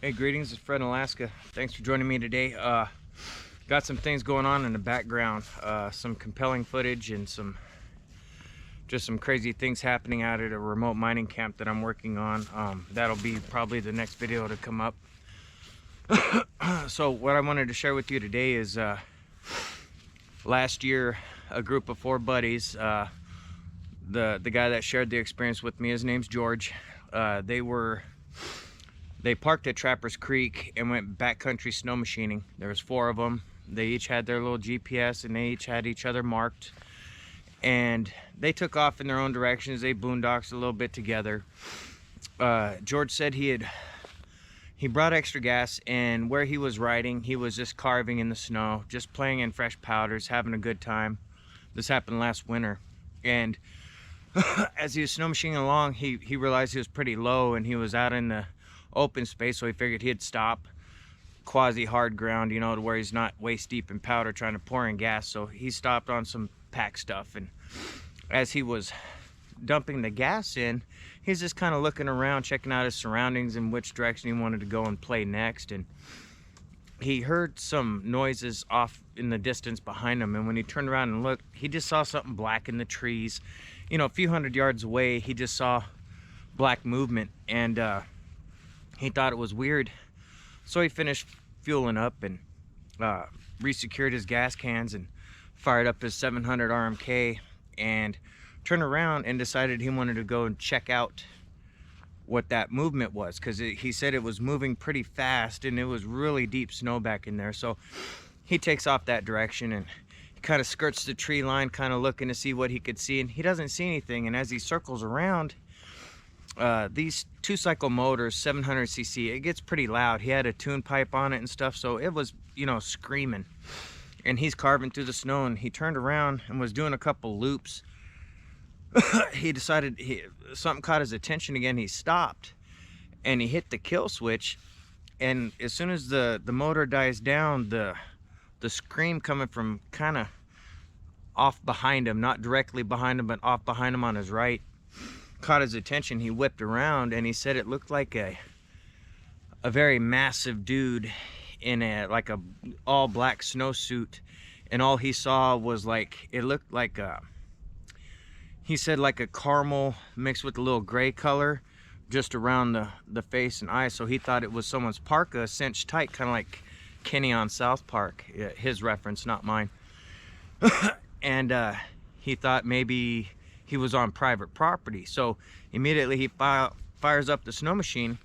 Hey, greetings, it's Fred in Alaska. Thanks for joining me today. Got some things going on in the background, some compelling footage and some crazy things happening out at a remote mining camp that I'm working on. That'll be probably the next video to come up. So what I wanted to share with you today is last year a group of 4 buddies, the guy that shared the experience with me, his name's George. They parked at Trappers Creek and went backcountry snow machining. There was 4 of them. They each had their little GPS and they each had each other marked. And they took off in their own directions. They boondocked a little bit together. George said he brought extra gas, and where he was riding, he was just carving in the snow, just playing in fresh powders, having a good time. This happened last winter. And as he was snow machining along, he realized he was pretty low and he was out in the open space, so he figured he'd stop quasi hard ground, you know, to where he's not waist deep in powder trying to pour in gas. So he stopped on some pack stuff, and as he was dumping the gas in, he's just kind of looking around, checking out his surroundings and which direction he wanted to go and play next. And he heard some noises off in the distance behind him, and when he turned around and looked, he just saw something black in the trees. You know, a few hundred yards away, he just saw black movement, and he thought it was weird. So he finished fueling up and resecured his gas cans and fired up his 700 RMK and turned around and decided he wanted to go and check out what that movement was, because he said it was moving pretty fast and it was really deep snow back in there. So he takes off that direction and he kind of skirts the tree line, kind of looking to see what he could see, and he doesn't see anything. And as he circles around, these 2-cycle motors, 700cc, it gets pretty loud. He had a tune pipe on it and stuff, so it was, you know, screaming. And he's carving through the snow, and he turned around and was doing a couple loops. He decided something caught his attention again. He stopped and he hit the kill switch, and as soon as the motor dies down, the scream coming from kind of off behind him, not directly behind him but off behind him on his right, caught his attention. He whipped around and he said it looked like a very massive dude in a all black snowsuit, and all he saw was it looked like he said like a caramel mixed with a little gray color just around the face and eyes. So he thought it was someone's parka cinched tight, kind of like Kenny on South Park, his reference, not mine. And he thought maybe he was on private property. So immediately he fires up the snow machine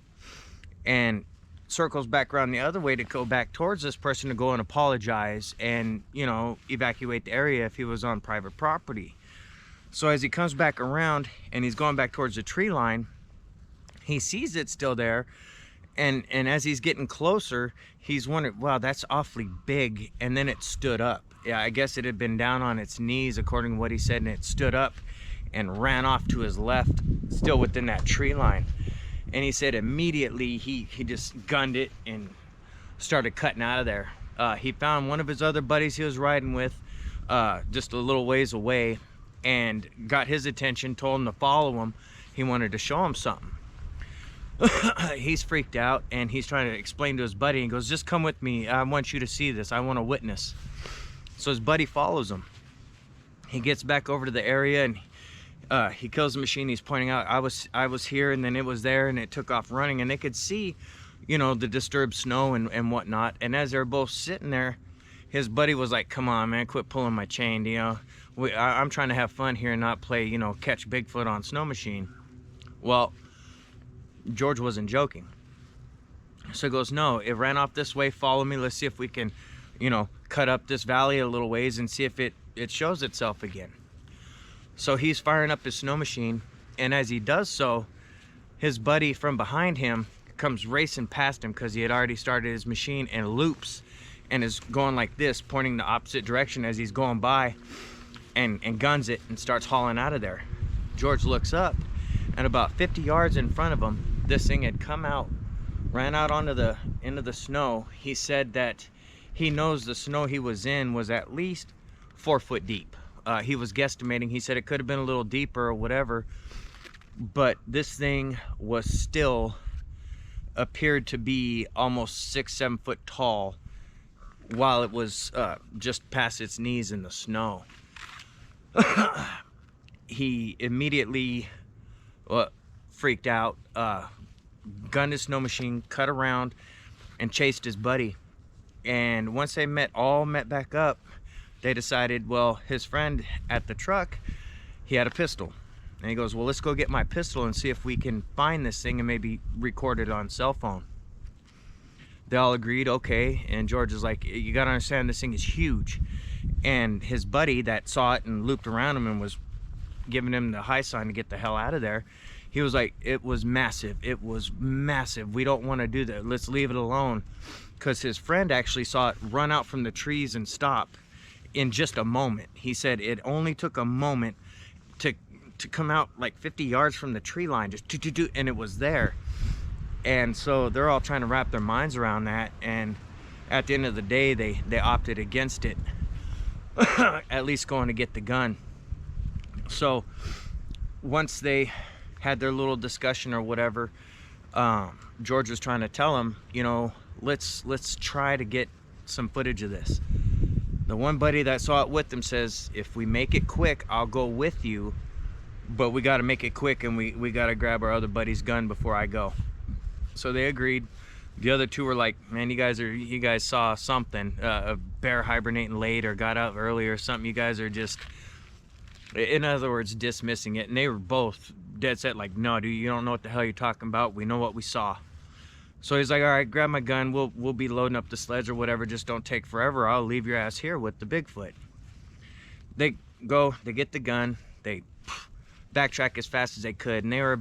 and circles back around the other way to go back towards this person to go and apologize and, you know, evacuate the area if he was on private property. So as he comes back around and he's going back towards the tree line, he sees it still there, and as he's getting closer, he's wondering, wow, that's awfully big. And then it stood up. Yeah, I guess it had been down on its knees according to what he said, and it stood up and ran off to his left, still within that tree line. And he said immediately he just gunned it and started cutting out of there. He found one of his other buddies he was riding with just a little ways away and got his attention, told him to follow him. He wanted to show him something. He's freaked out and he's trying to explain to his buddy, and goes, just come with me, I want you to see this, I want to witness. So his buddy follows him. He gets back over to the area and he kills the machine. He's pointing out, I was here, and then it was there, and it took off running, and they could see, you know, the disturbed snow and whatnot. And as they're both sitting there, his buddy was like, come on, man, quit pulling my chain, you know, I'm trying to have fun here and not play, you know, catch Bigfoot on snow machine. Well, George wasn't joking. So he goes, no, it ran off this way, follow me, let's see if we can, you know, cut up this valley a little ways and see if it shows itself again. So he's firing up his snow machine, and as he does so, his buddy from behind him comes racing past him, because he had already started his machine, and loops and is going like this, pointing the opposite direction as he's going by, and guns it and starts hauling out of there. George looks up, and about 50 yards in front of him, this thing had come out, ran out into the snow. He said that he knows the snow he was in was at least 4 foot deep. He was guesstimating. He said it could have been a little deeper or whatever, but this thing was still appeared to be almost 6-7 foot tall while it was just past its knees in the snow. He immediately freaked out, gunned his snow machine, cut around, and chased his buddy. And once they met back up, they decided, well, his friend at the truck, he had a pistol. And he goes, well, let's go get my pistol and see if we can find this thing and maybe record it on cell phone. They all agreed, okay. And George is like, you gotta understand, this thing is huge. And his buddy that saw it and looped around him and was giving him the high sign to get the hell out of there, he was like, it was massive. It was massive. We don't want to do that. Let's leave it alone. Because his friend actually saw it run out from the trees and stop in just a moment. He said it only took a moment to come out like 50 yards from the tree line, just and it was there. And so they're all trying to wrap their minds around that, and at the end of the day, they opted against it, at least going to get the gun. So once they had their little discussion or whatever, George was trying to tell him, you know, let's try to get some footage of this. The one buddy that saw it with him says, if we make it quick, I'll go with you, but we got to make it quick, and we got to grab our other buddy's gun before I go. So they agreed. The other two were like, man, you guys saw something, a bear hibernating late or got out early or something. You guys are just, in other words, dismissing it. And they were both dead set like, no, dude, you don't know what the hell you're talking about. We know what we saw. So he's like, all right, grab my gun. We'll be loading up the sleds or whatever. Just don't take forever. I'll leave your ass here with the Bigfoot. They go, they get the gun. They backtrack as fast as they could. And they were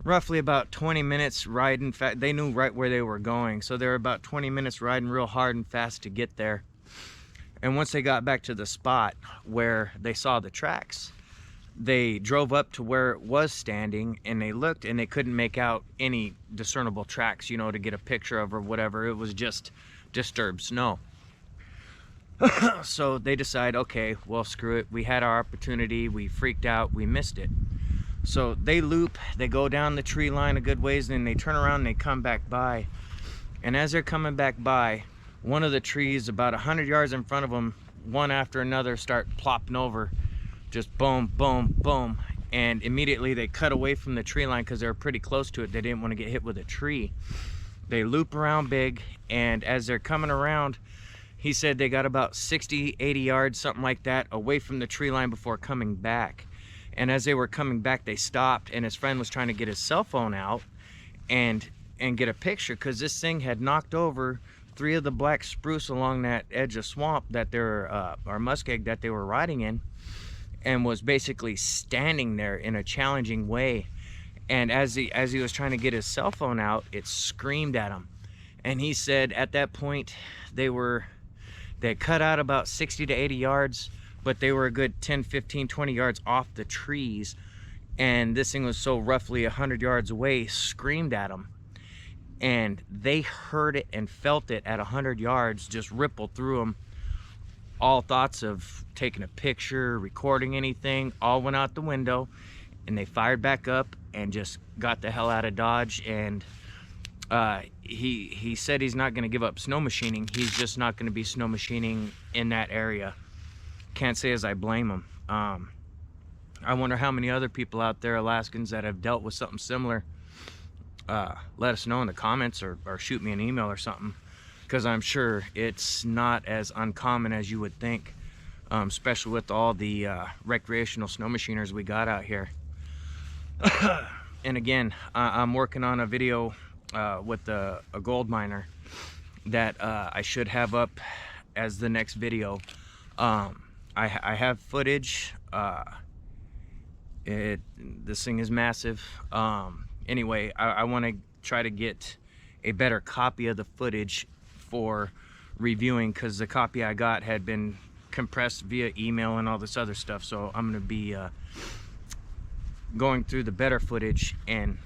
roughly about 20 minutes riding. They knew right where they were going. So they were about 20 minutes riding real hard and fast to get there. And once they got back to the spot where they saw the tracks, they drove up to where it was standing, and they looked, and they couldn't make out any discernible tracks, you know, to get a picture of or whatever. It was just disturbed snow. So they decide, okay, well, screw it. We had our opportunity. We freaked out. We missed it. So they loop, they go down the tree line a good ways, and then they turn around and they come back by. And as they're coming back by, one of the trees about 100 yards in front of them, one after another, start plopping over. Just boom, boom, boom. And immediately they cut away from the tree line because they were pretty close to it. They didn't want to get hit with a tree. They loop around big, and as they're coming around, he said they got about 60, 80 yards, something like that, away from the tree line before coming back. And as they were coming back, they stopped, and his friend was trying to get his cell phone out and get a picture, because this thing had knocked over 3 of the black spruce along that edge of swamp that they're, or muskeg that they were riding in, and was basically standing there in a challenging way. And as he was trying to get his cell phone out, it screamed at him. And he said at that point they had cut out about 60 to 80 yards, but they were a good 10, 15, 20 yards off the trees. And this thing was so roughly 100 yards away, screamed at them. And they heard it and felt it at 100 yards, just ripple through them. All thoughts of taking a picture, recording anything, all went out the window, and they fired back up and just got the hell out of Dodge. And he said he's not going to give up snow machining. He's just not going to be snow machining in that area. Can't say as I blame him. I wonder how many other people out there, Alaskans, that have dealt with something similar. Let us know in the comments, or shoot me an email or something, because I'm sure it's not as uncommon as you would think, especially with all the recreational snow machiners we got out here. And again, I'm working on a video with a gold miner that I should have up as the next video. I have footage. This thing is massive. Anyway, I want to try to get a better copy of the footage for reviewing, because the copy I got had been compressed via email and all this other stuff. So I'm going to be going through the better footage and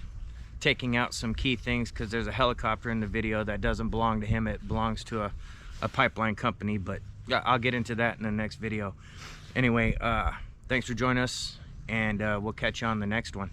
taking out some key things, because there's a helicopter in the video that doesn't belong to him. It belongs to a pipeline company, but yeah, I'll get into that in the next video. Anyway, thanks for joining us, and we'll catch you on the next one.